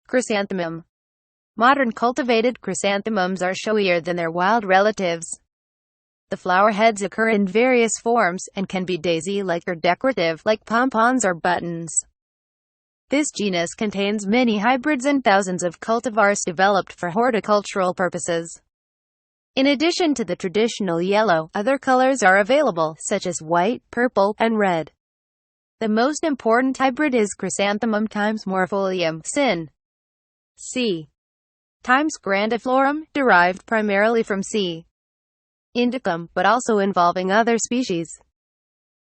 Chrysanthemum. Modern cultivated chrysanthemums are showier than their wild relatives. The flower heads occur in various forms, and can be daisy-like or decorative, like pompons or buttons. This genus contains many hybrids and thousands of cultivars developed for horticultural purposes. In addition to the traditional yellow, other colors are available, such as white, purple, and red. The most important hybrid is Chrysanthemum times morpholium, sin. C. times grandiflorum, derived primarily from C. indicum, but also involving other species.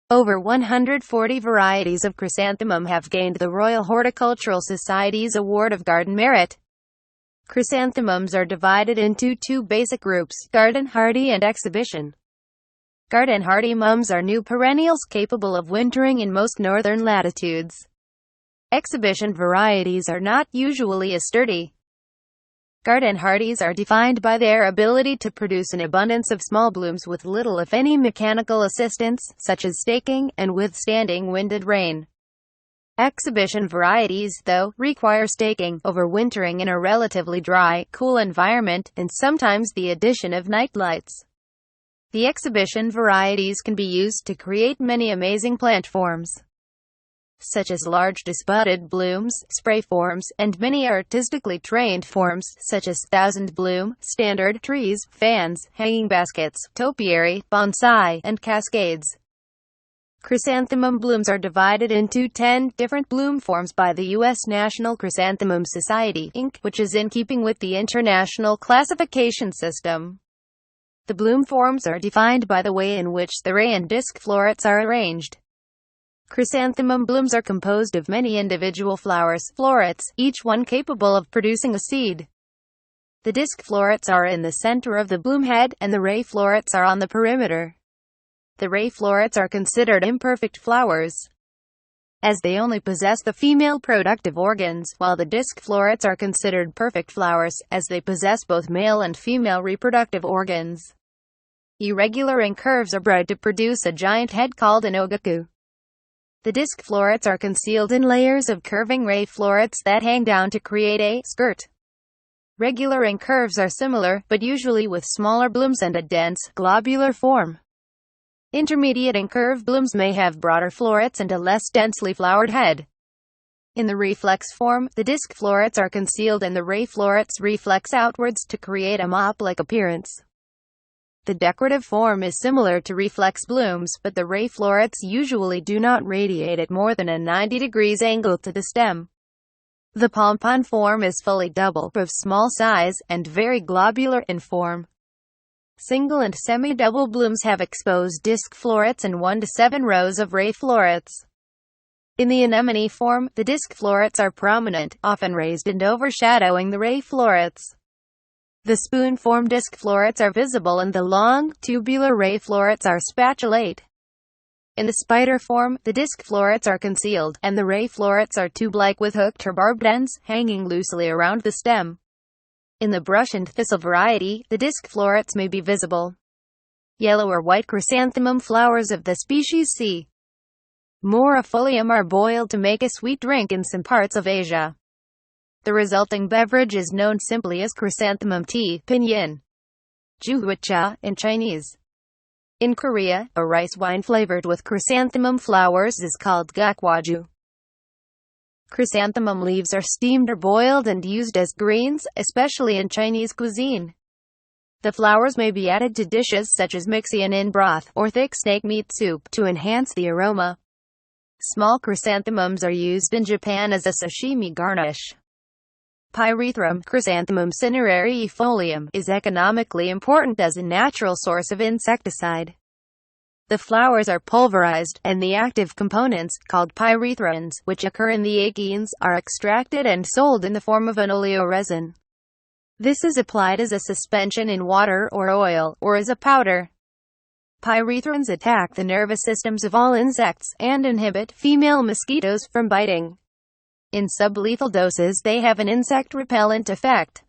Over 140 varieties of chrysanthemum have gained the Royal Horticultural Society's Award of Garden Merit. Chrysanthemums are divided into two basic groups, garden hardy and exhibition. Garden hardy mums are new perennials capable of wintering in most northern latitudes. Exhibition varieties are not usually as sturdy. Garden hardies are defined by their ability to produce an abundance of small blooms with little if any mechanical assistance, such as staking, and withstanding wind and rain. Exhibition varieties, though, require staking, overwintering in a relatively dry, cool environment, and sometimes the addition of night lights. The exhibition varieties can be used to create many amazing plant forms, such as large disbudded blooms, spray forms, and many artistically trained forms, such as thousand-bloom, standard trees, fans, hanging baskets, topiary, bonsai, and cascades. Chrysanthemum blooms are divided into 10 different bloom forms by the U.S. National Chrysanthemum Society, Inc., which is in keeping with the international classification system. The bloom forms are defined by the way in which the ray and disc florets are arranged. Chrysanthemum blooms are composed of many individual florets, each one capable of producing a seed. The disc florets are in the center of the bloom head, and the ray florets are on the perimeter. The ray florets are considered imperfect flowers, as they only possess the female productive organs, while the disc florets are considered perfect flowers, as they possess both male and female reproductive organs. Irregular incurves are bred to produce a giant head called an ogaku. The disc florets are concealed in layers of curving ray florets that hang down to create a skirt. Regular incurves are similar, but usually with smaller blooms and a dense, globular form. Intermediate incurve blooms may have broader florets and a less densely flowered head. In the reflex form, the disc florets are concealed and the ray florets reflex outwards to create a mop-like appearance. The decorative form is similar to reflex blooms, but the ray florets usually do not radiate at more than a 90 degrees angle to the stem. The pompon form is fully double, of small size, and very globular in form. Single and semi-double blooms have exposed disc florets and 1 to 7 rows of ray florets. In the anemone form, the disc florets are prominent, often raised and overshadowing the ray florets. The spoon-form disc florets are visible and the long, tubular ray florets are spatulate. In the spider form, the disc florets are concealed, and the ray florets are tube-like with hooked or barbed ends, hanging loosely around the stem. In the brush and thistle variety, the disc florets may be visible. Yellow or white chrysanthemum flowers of the species C. morpholium are boiled to make a sweet drink in some parts of Asia. The resulting beverage is known simply as chrysanthemum tea, pinyin, juhuicha, in Chinese. In Korea, a rice wine flavored with chrysanthemum flowers is called gakwaju. Chrysanthemum leaves are steamed or boiled and used as greens, especially in Chinese cuisine. The flowers may be added to dishes such as mixian in broth, or thick snake meat soup, to enhance the aroma. Small chrysanthemums are used in Japan as a sashimi garnish. Pyrethrum, Chrysanthemum cinerarifolium, is economically important as a natural source of insecticide. The flowers are pulverized, and the active components, called pyrethrins, which occur in the achenes, are extracted and sold in the form of an oleoresin. This is applied as a suspension in water or oil, or as a powder. Pyrethrins attack the nervous systems of all insects, and inhibit female mosquitoes from biting. In sublethal doses they have an insect repellent effect.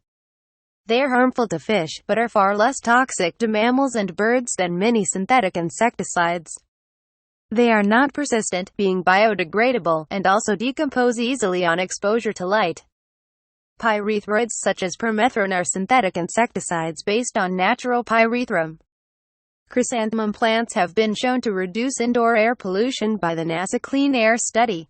They are harmful to fish, but are far less toxic to mammals and birds than many synthetic insecticides. They are not persistent, being biodegradable, and also decompose easily on exposure to light. Pyrethroids such as permethrin are synthetic insecticides based on natural pyrethrum. Chrysanthemum plants have been shown to reduce indoor air pollution by the NASA Clean Air Study.